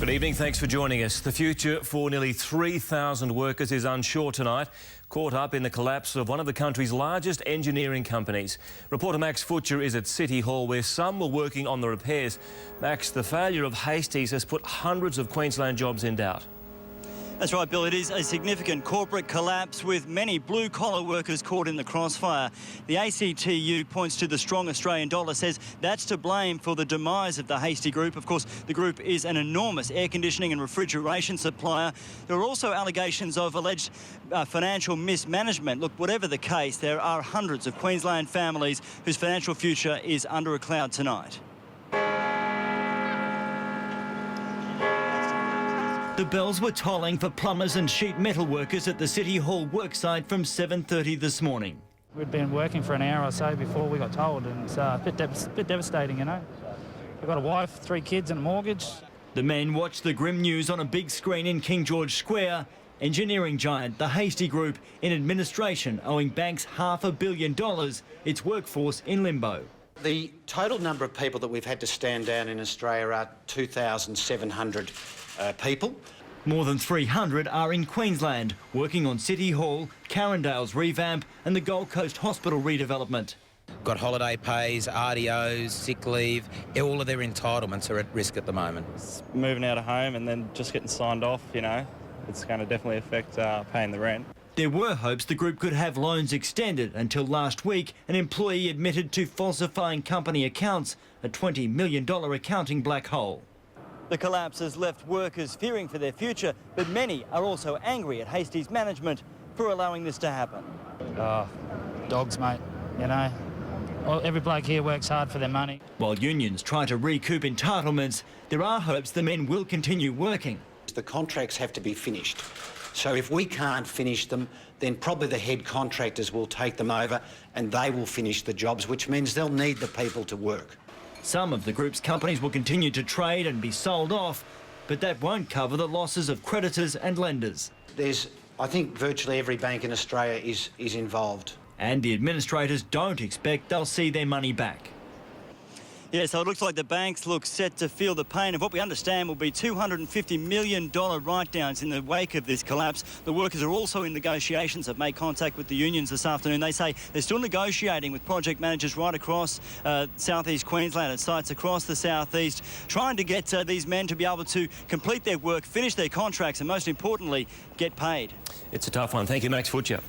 Good evening, thanks for joining us. The future for nearly 3,000 workers is unsure tonight, caught up in the collapse of one of the country's largest engineering companies. Reporter Max Futcher is at City Hall, where some were working on the repairs. Max, the failure of Hastie's has put hundreds of Queensland jobs in doubt. That's right, Bill. It is a significant corporate collapse with many blue-collar workers caught in the crossfire. The ACTU points to the strong Australian dollar, says that's to blame for the demise of the Hastie Group. Of course, the group is an enormous air conditioning and refrigeration supplier. There are also allegations of alleged financial mismanagement. Look, whatever the case, there are hundreds of Queensland families whose financial future is under a cloud tonight. The bells were tolling for plumbers and sheet metal workers at the City Hall worksite from 7:30 this morning. We'd been working for an hour or so before we got told, and it's a bit devastating, you know. We've got a wife, 3 kids and a mortgage. The men watched the grim news on a big screen in King George Square. Engineering giant, the Hastie Group, in administration, owing banks $500 million, its workforce in limbo. The total number of people that we've had to stand down in Australia are 2,700 people. More than 300 are in Queensland, working on City Hall, Carindale's revamp and the Gold Coast Hospital redevelopment. Got holiday pays, RDOs, sick leave, all of their entitlements are at risk at the moment. Moving out of home and then just getting signed off, you know, it's going to definitely affect paying the rent. There were hopes the group could have loans extended until last week an employee admitted to falsifying company accounts, a $20 million accounting black hole. The collapse has left workers fearing for their future, but many are also angry at Hastie's management for allowing this to happen. Dogs, mate, you know. Well, every bloke here works hard for their money. While unions try to recoup entitlements, there are hopes the men will continue working. The contracts have to be finished. So if we can't finish them, then probably the head contractors will take them over and they will finish the jobs, which means they'll need the people to work. Some of the group's companies will continue to trade and be sold off, but that won't cover the losses of creditors and lenders. I think virtually every bank in Australia is involved. And the administrators don't expect they'll see their money back. Yeah, so it looks like the banks look set to feel the pain of what we understand will be $250 million write-downs in the wake of this collapse. The workers are also in negotiations. Have made contact with the unions this afternoon. They say they're still negotiating with project managers right across southeast Queensland at sites across the southeast, trying to get these men to be able to complete their work, finish their contracts and, most importantly, get paid. It's a tough one. Thank you, Max Futcher.